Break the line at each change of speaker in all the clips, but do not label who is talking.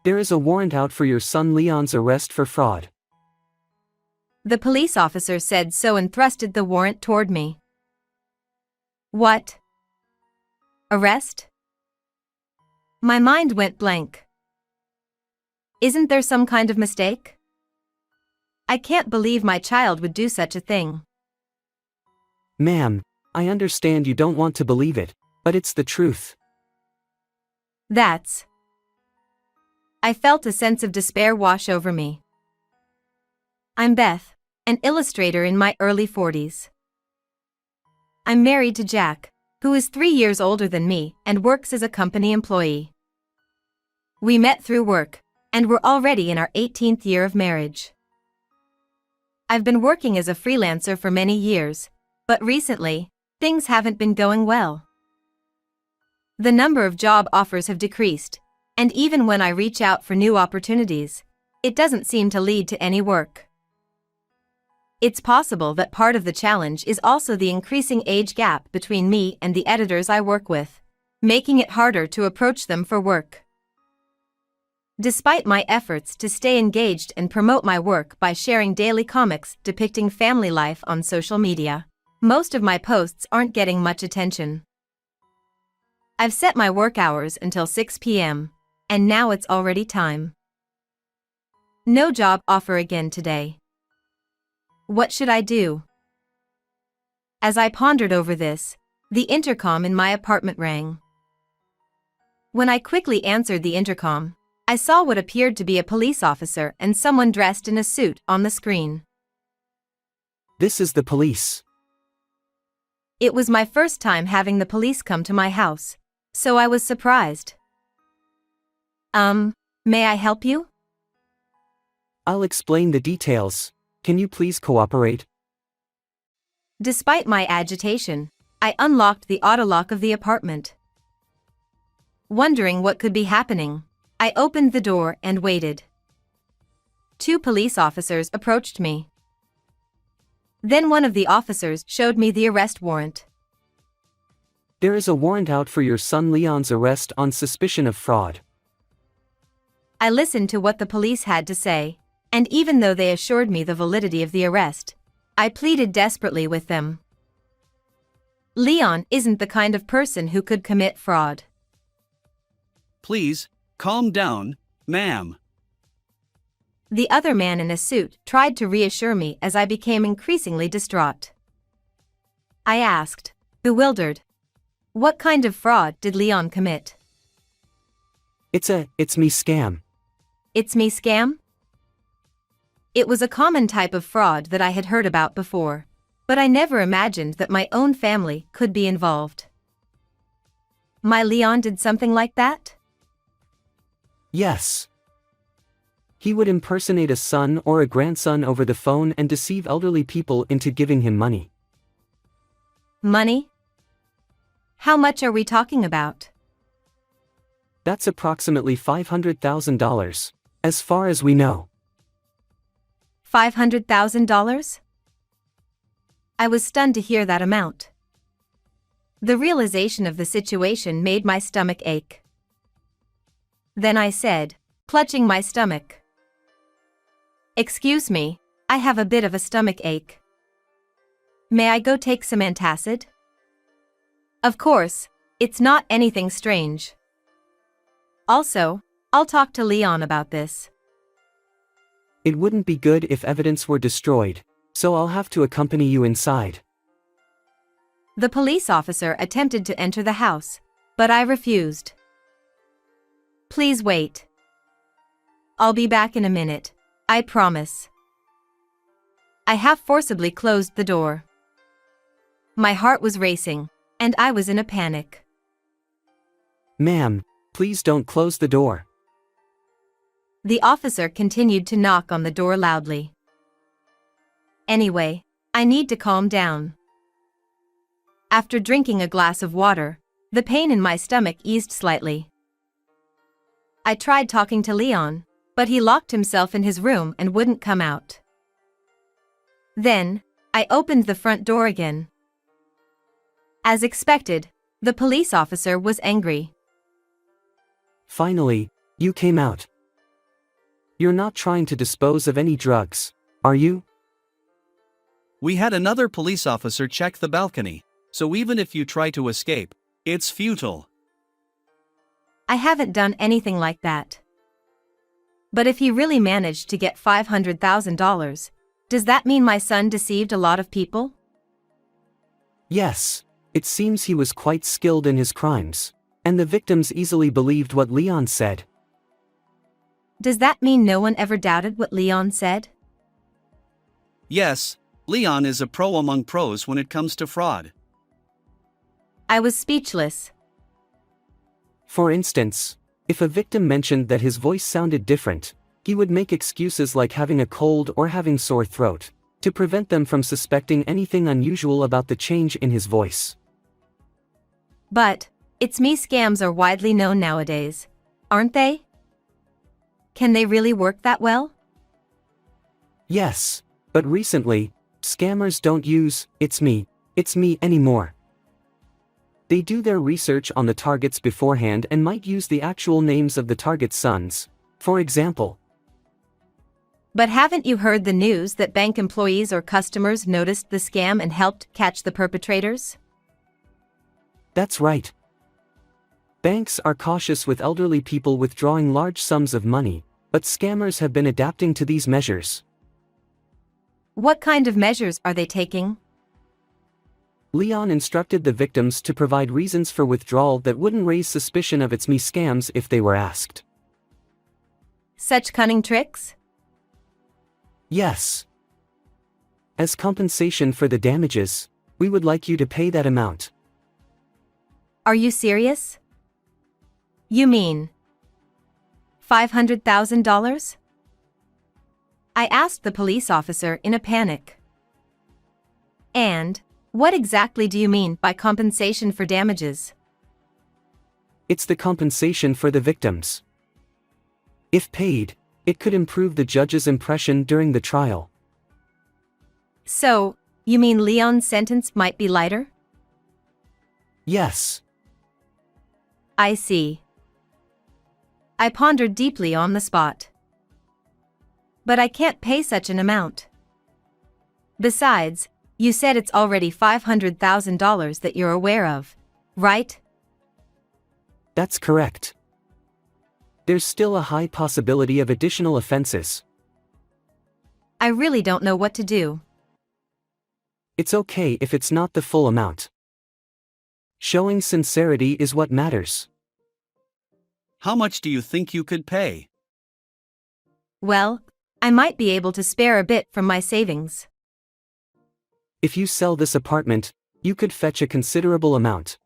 There is a warrant out for your son Leon's arrest for fraud.
The police officer said so and thrusted the warrant toward me. What? Arrest? My mind went blank. Isn't there some kind of mistake? I can't believe my child would do such a thing.
Ma'am, I understand you don't want to believe it, but it's the truth.
That's... I felt a sense of despair wash over me. I'm Beth, an illustrator in my early 40s. I'm married to Jack, who is 3 years older than me and works as a company employee. We met through work, and we're already in our 18th year of marriage. I've been working as a freelancer for many years, but recently, things haven't been going well. The number of job offers have decreased, and even when I reach out for new opportunities, it doesn't seem to lead to any work. It's possible that part of the challenge is also the increasing age gap between me and the editors I work with, making it harder to approach them for work. Despite my efforts to stay engaged and promote my work by sharing daily comics depicting family life on social media, most of my posts aren't getting much attention. I've set my work hours until 6 p.m., and now it's already time. No job offer again today. What should I do? As I pondered over this, the intercom in my apartment rang. When I quickly answered the intercom, I saw what appeared to be a police officer and someone dressed in a suit on the screen.
This is the police.
It was my first time having the police come to my house, so I was surprised. May I help you?
I'll explain the details. Can you please cooperate?
Despite my agitation, I unlocked the autolock of the apartment. Wondering what could be happening, I opened the door and waited. 2 police officers approached me. Then one of the officers showed me the arrest warrant.
There is a warrant out for your son Leon's arrest on suspicion of fraud.
I listened to what the police had to say, and even though they assured me the validity of the arrest, I pleaded desperately with them. Leon isn't the kind of person who could commit fraud.
Please, calm down, ma'am.
The other man in a suit tried to reassure me as I became increasingly distraught. I asked, bewildered, what kind of fraud did Leon commit?
It's me scam.
It's me scam? It was a common type of fraud that I had heard about before, but I never imagined that my own family could be involved. My Leon did something like that?
Yes. He would impersonate a son or a grandson over the phone and deceive elderly people into giving him money.
Money? How much are we talking about?
That's approximately $500,000, as far as we know.
$500,000? I was stunned to hear that amount. The realization of the situation made my stomach ache. Then I said, clutching my stomach, "Excuse me, I have a bit of a stomach ache. May I go take some antacid?" Of course, it's not anything strange. Also, I'll talk to Leon about this.
It wouldn't be good if evidence were destroyed, so I'll have to accompany you inside.
The police officer attempted to enter the house, but I refused. Please wait. I'll be back in a minute, I promise. I half forcibly closed the door. My heart was racing, and I was in a panic.
Ma'am, please don't close the door.
The officer continued to knock on the door loudly. Anyway, I need to calm down. After drinking a glass of water, the pain in my stomach eased slightly. I tried talking to Leon, but he locked himself in his room and wouldn't come out. Then, I opened the front door again. As expected, the police officer was angry.
Finally, you came out. You're not trying to dispose of any drugs, are you?
We had another police officer check the balcony, so even if you try to escape, it's futile.
I haven't done anything like that. But if he really managed to get $500,000, does that mean my son deceived a lot of people?
Yes, it seems he was quite skilled in his crimes, and the victims easily believed what Leon said.
Does that mean no one ever doubted what Leon said?
Yes, Leon is a pro among pros when it comes to fraud.
I was speechless.
For instance, if a victim mentioned that his voice sounded different, he would make excuses like having a cold or having sore throat, to prevent them from suspecting anything unusual about the change in his voice.
But, It's Me scams are widely known nowadays, aren't they? Can they really work that well?
Yes, but recently, scammers don't use It's me anymore. They do their research on the targets beforehand and might use the actual names of the target's sons, for example.
But haven't you heard the news that bank employees or customers noticed the scam and helped catch the perpetrators?
That's right. Banks are cautious with elderly people withdrawing large sums of money, but scammers have been adapting to these measures.
What kind of measures are they taking?
Leon instructed the victims to provide reasons for withdrawal that wouldn't raise suspicion of It's Me scams if they were asked.
Such cunning tricks?
Yes. As compensation for the damages, we would like you to pay that amount.
Are you serious? You mean $500,000? I asked the police officer in a panic. And, what exactly do you mean by compensation for damages?
It's the compensation for the victims. If paid, it could improve the judge's impression during the trial.
So, you mean Leon's sentence might be lighter?
Yes.
I see. I pondered deeply on the spot. But I can't pay such an amount. Besides, you said it's already $500,000 that you're aware of, right?
That's correct. There's still a high possibility of additional offenses.
I really don't know what to do.
It's okay if it's not the full amount. Showing sincerity is what matters.
How much do you think you could pay?
Well, I might be able to spare a bit from my savings.
If you sell this apartment, you could fetch a considerable amount.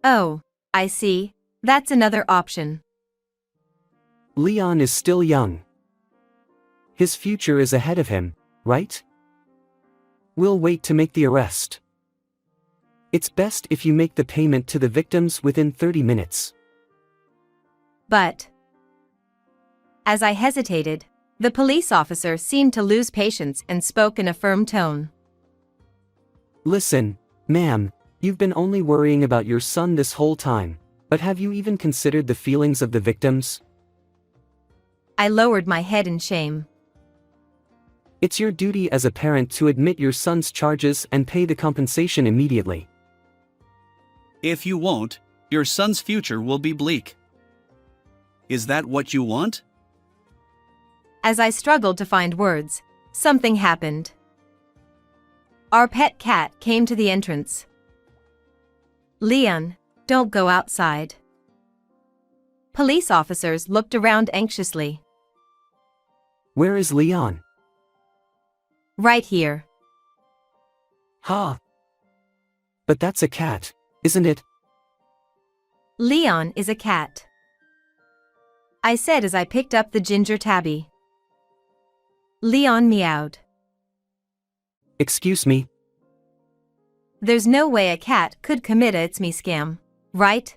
Oh, I see. That's another option.
Leon is still young. His future is ahead of him, right? We'll wait to make the arrest. It's best if you make the payment to the victims within 30 minutes.
But, as I hesitated, the police officer seemed to lose patience and spoke in a firm tone.
Listen, ma'am, you've been only worrying about your son this whole time, but have you even considered the feelings of the victims?
I lowered my head in shame.
It's your duty as a parent to admit your son's charges and pay the compensation immediately.
If you won't, your son's future will be bleak. Is that what you want?
As I struggled to find words, something happened. Our pet cat came to the entrance. Leon, don't go outside. Police officers looked around anxiously.
Where is Leon?
Right here.
Ha! But that's a cat, isn't it?
Leon is a cat, I said as I picked up the ginger tabby. Leon meowed.
Excuse me?
There's no way a cat could commit a It's Me scam, right?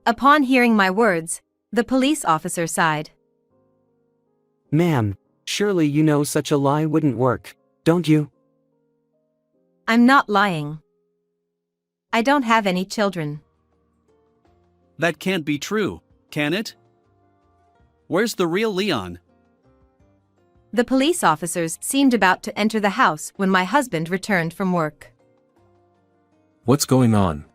Upon hearing my words, the police officer sighed.
Ma'am, surely you know such a lie wouldn't work, don't you?
I'm not lying. I don't have any children.
That can't be true, can it? Where's the real Leon?
The police officers seemed about to enter the house when my husband returned from work.
What's going on?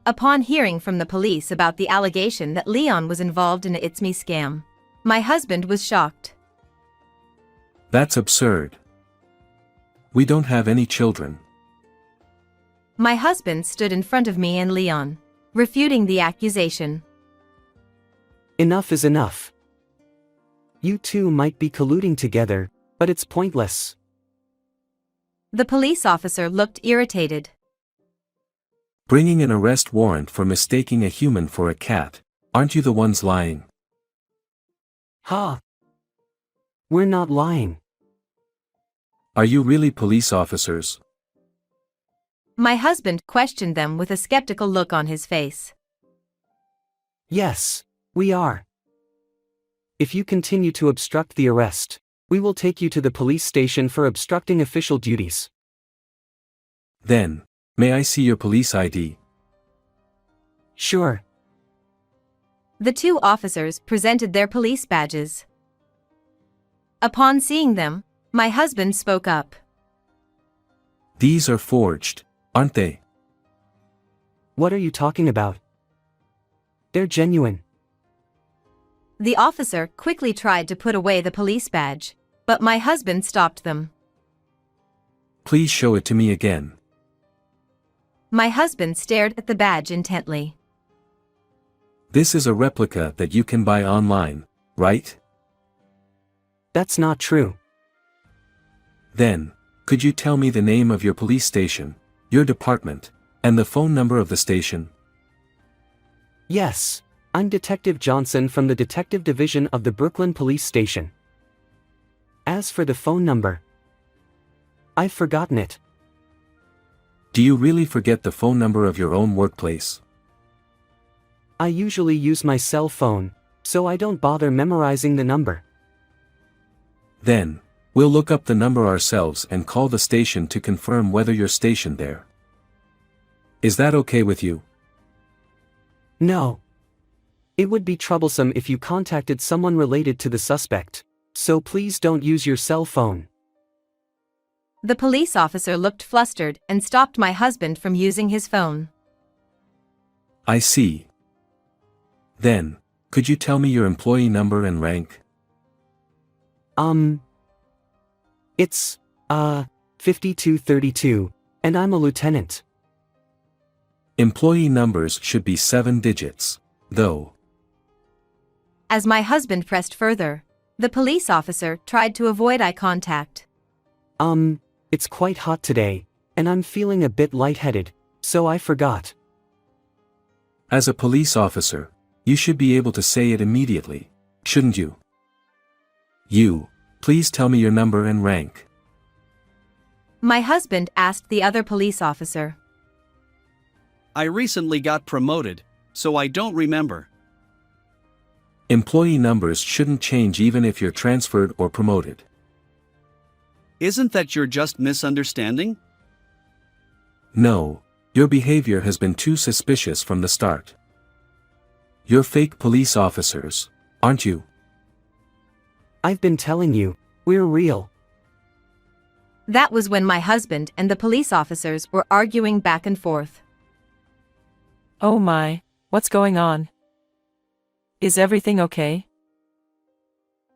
Upon hearing from the police about the allegation that Leon was involved in a It's Me scam, my husband was shocked.
That's absurd. We don't have any children.
My husband stood in front of me and Leon, refuting the accusation.
Enough is enough. You two might be colluding together, but it's pointless.
The police officer looked irritated.
Bringing an arrest warrant for mistaking a human for a cat. Aren't you the ones lying?
Ha! We're not lying.
Are you really police officers?
My husband questioned them with a skeptical look on his face.
Yes, we are. If you continue to obstruct the arrest, we will take you to the police station for obstructing official duties.
Then, may I see your police ID?
Sure.
The two officers presented their police badges. Upon seeing them, my husband spoke up.
These are forged, aren't they?
What are you talking about? They're genuine.
The officer quickly tried to put away the police badge, but my husband stopped them.
Please show it to me again.
My husband stared at the badge intently.
This is a replica that you can buy online, right?
That's not true.
Then, could you tell me the name of your police station, your department, and the phone number of the station?
Yes, I'm Detective Johnson from the Detective Division of the Brooklyn Police Station. As for the phone number, I've forgotten it.
Do you really forget the phone number of your own workplace?
I usually use my cell phone, so I don't bother memorizing the number.
Then, we'll look up the number ourselves and call the station to confirm whether you're stationed there. Is that okay with you?
No. It would be troublesome if you contacted someone related to the suspect, so please don't use your cell phone.
The police officer looked flustered and stopped my husband from using his phone.
I see. Then, could you tell me your employee number and rank?
It's, 5232, and I'm a lieutenant.
Employee numbers should be 7 digits, though.
As my husband pressed further, the police officer tried to avoid eye contact.
It's quite hot today, and I'm feeling a bit lightheaded, so I forgot.
As a police officer, you should be able to say it immediately, shouldn't you? Please tell me your number and rank.
My husband asked the other police officer.
I recently got promoted, so I don't remember.
Employee numbers shouldn't change even if you're transferred or promoted.
Isn't that you're just misunderstanding?
No, your behavior has been too suspicious from the start. You're fake police officers, aren't you?
I've been telling you, we're real.
That was when my husband and the police officers were arguing back and forth.
Oh my, what's going on? Is everything okay?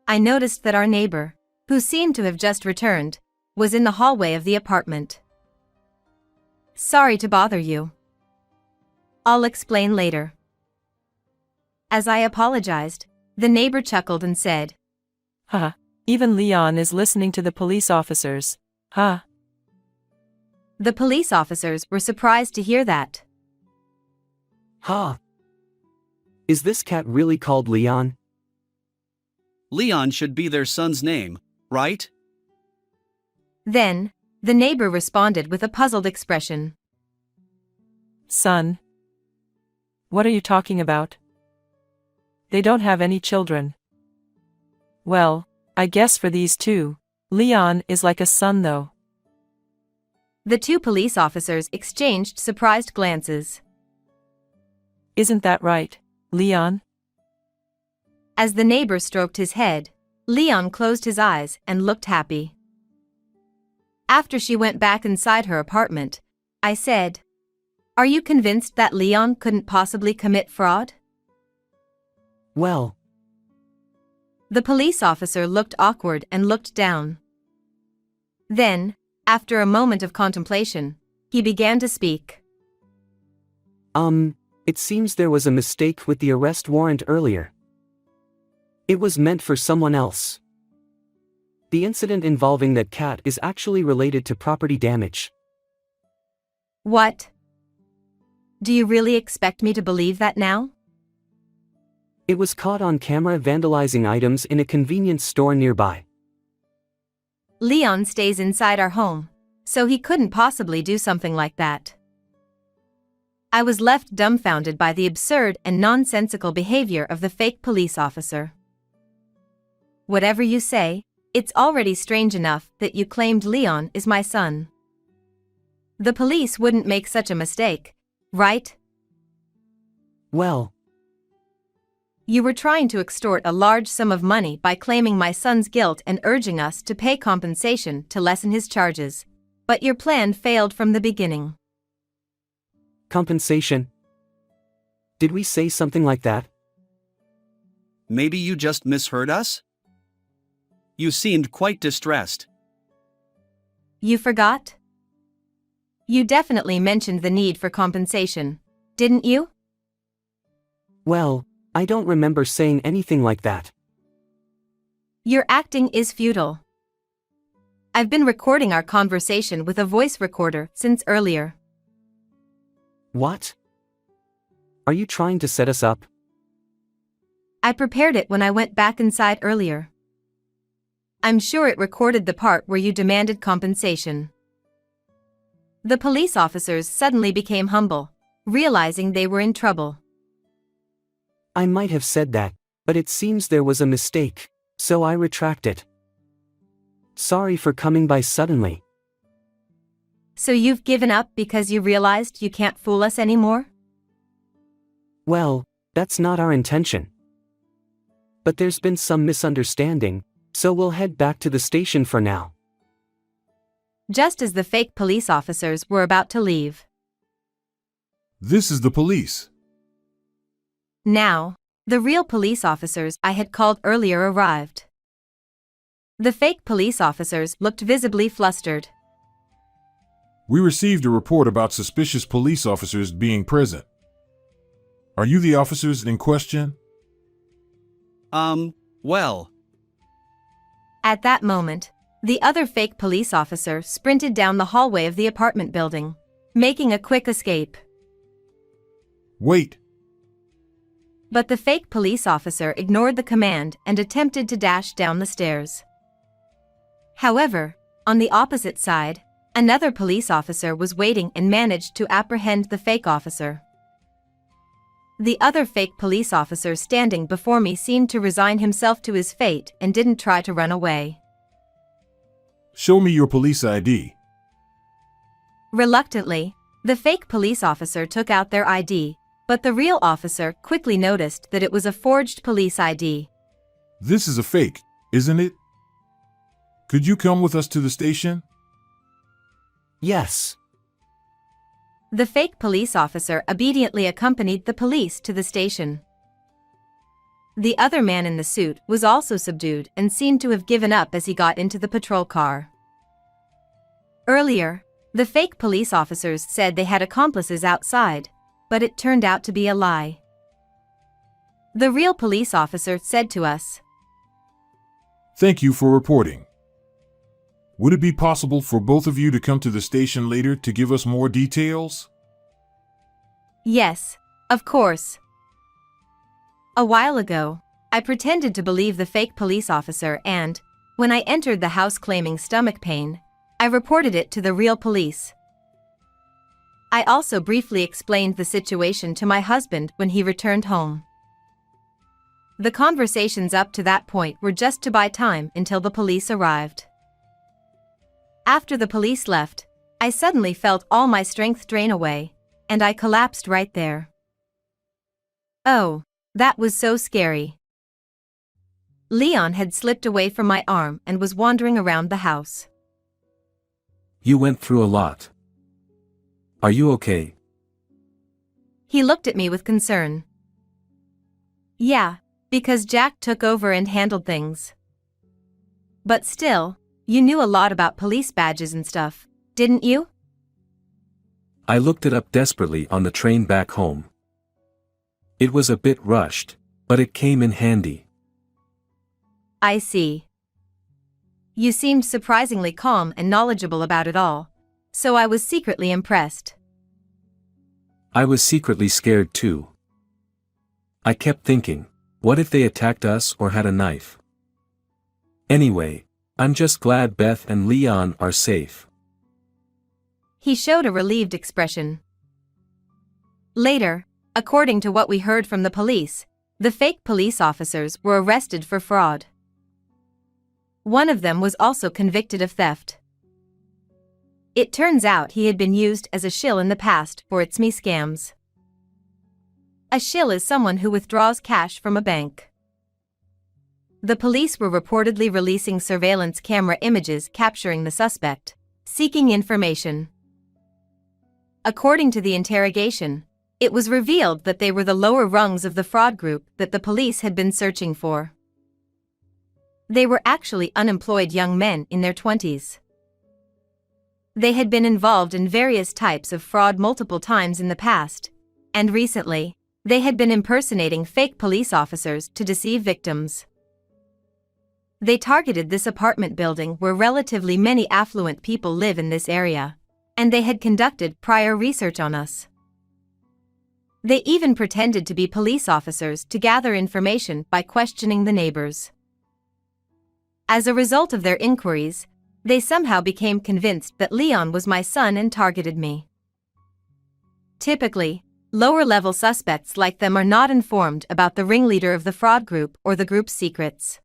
I noticed that our neighbor, who seemed to have just returned, was in the hallway of the apartment. Sorry to bother you. I'll explain later. As I apologized, the neighbor chuckled and said,
Haha, even Leon is listening to the police officers. Ha.
The police officers were surprised to hear that.
Ha! Is this cat really called Leon?
Leon should be their son's name, right?
Then, the neighbor responded with a puzzled expression.
Son. What are you talking about? They don't have any children. Well, I guess for these two, Leon is like a son though.
The two police officers exchanged surprised glances.
Isn't that right, Leon?
As the neighbor stroked his head, Leon closed his eyes and looked happy. After she went back inside her apartment, I said, "Are you convinced that Leon couldn't possibly commit fraud?"
Well,
The police officer looked awkward and looked down. Then, after a moment of contemplation, he began to speak.
it seems there was a mistake with the arrest warrant earlier. It was meant for someone else. The incident involving that cat is actually related to property damage.
What? Do you really expect me to believe that now?
It was caught on camera vandalizing items in a convenience store nearby.
Leon stays inside our home, so he couldn't possibly do something like that. I was left dumbfounded by the absurd and nonsensical behavior of the fake police officer. Whatever you say, it's already strange enough that you claimed Leon is my son. The police wouldn't make such a mistake, right?
Well,
You were trying to extort a large sum of money by claiming my son's guilt and urging us to pay compensation to lessen his charges. But your plan failed from the beginning.
compensation? Did we say something like that?
Maybe you just misheard us? You seemed quite distressed.
You forgot? You definitely mentioned the need for compensation, didn't you?
Well, I don't remember saying anything like that.
Your acting is futile. I've been recording our conversation with a voice recorder since earlier.
What? Are you trying to set us up?
I prepared it when I went back inside earlier. I'm sure it recorded the part where you demanded compensation. The police officers suddenly became humble, realizing they were in trouble.
I might have said that, but it seems there was a mistake, so I retract it. Sorry for coming by suddenly.
So you've given up because you realized you can't fool us anymore?
Well, that's not our intention. But there's been some misunderstanding, so we'll head back to the station for now.
Just as the fake police officers were about to leave.
This is the police.
Now, the real police officers I had called earlier arrived. The fake police officers looked visibly flustered.
We received a report about suspicious police officers being present. Are you the officers in question?
Well.
At that moment, the other fake police officer sprinted down the hallway of the apartment building, making a quick escape.
Wait.
But the fake police officer ignored the command and attempted to dash down the stairs. However, on the opposite side, another police officer was waiting and managed to apprehend the fake officer. The other fake police officer standing before me seemed to resign himself to his fate and didn't try to run away.
Show me your police ID.
Reluctantly, the fake police officer took out their ID, but the real officer quickly noticed that it was a forged police ID.
This is a fake, isn't it? Could you come with us to the station?
Yes.
The fake police officer obediently accompanied the police to the station. The other man in the suit was also subdued and seemed to have given up as he got into the patrol car. Earlier, the fake police officers said they had accomplices outside, but it turned out to be a lie. The real police officer said to us,
Thank you for reporting. Would it be possible for both of you to come to the station later to give us more details?
Yes, of course. A while ago, I pretended to believe the fake police officer and, when I entered the house claiming stomach pain, I reported it to the real police. I also briefly explained the situation to my husband when he returned home. The conversations up to that point were just to buy time until the police arrived. After the police left, I suddenly felt all my strength drain away, and I collapsed right there. Oh, that was so scary. Leon had slipped away from my arm and was wandering around the house.
You went through a lot. Are you okay?
He looked at me with concern. Yeah, because Jack took over and handled things. But still, you knew a lot about police badges and stuff, didn't you?
I looked it up desperately on the train back home. It was a bit rushed, but it came in handy.
I see. You seemed surprisingly calm and knowledgeable about it all, so I was secretly impressed.
I was secretly scared too. I kept thinking, what if they attacked us or had a knife? Anyway, I'm just glad Beth and Leon are safe.
He showed a relieved expression. Later, according to what we heard from the police, the fake police officers were arrested for fraud. One of them was also convicted of theft. It turns out he had been used as a shill in the past for its me scams. A shill is someone who withdraws cash from a bank. The police were reportedly releasing surveillance camera images capturing the suspect, seeking information. According to the interrogation, it was revealed that they were the lower rungs of the fraud group that the police had been searching for. They were actually unemployed young men in their 20s. They had been involved in various types of fraud multiple times in the past, and recently, they had been impersonating fake police officers to deceive victims. They targeted this apartment building where relatively many affluent people live in this area, and they had conducted prior research on us. They even pretended to be police officers to gather information by questioning the neighbors. As a result of their inquiries, they somehow became convinced that Leon was my son and targeted me. Typically, lower-level suspects like them are not informed about the ringleader of the fraud group or the group's secrets.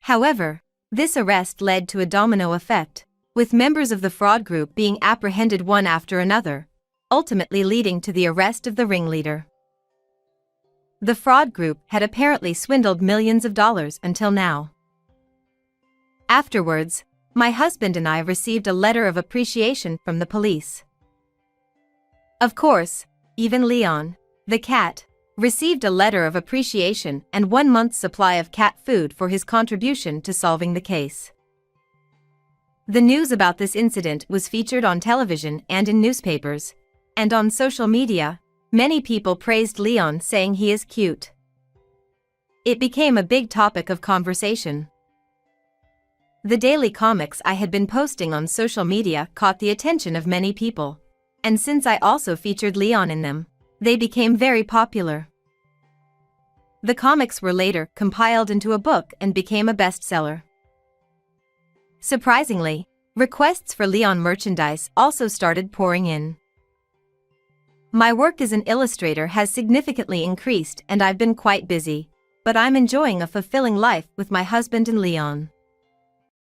However, this arrest led to a domino effect, with members of the fraud group being apprehended one after another, ultimately leading to the arrest of the ringleader. The fraud group had apparently swindled millions of dollars until now. Afterwards, my husband and I received a letter of appreciation from the police. Of course, even Leon, the cat, received a letter of appreciation and 1 month's supply of cat food for his contribution to solving the case. The news about this incident was featured on television and in newspapers, and on social media, many people praised Leon, saying he is cute. It became a big topic of conversation. The daily comics I had been posting on social media caught the attention of many people. And since I also featured Leon in them, they became very popular. The comics were later compiled into a book and became a bestseller. Surprisingly, requests for Leon merchandise also started pouring in. My work as an illustrator has significantly increased and I've been quite busy, but I'm enjoying a fulfilling life with my husband and Leon.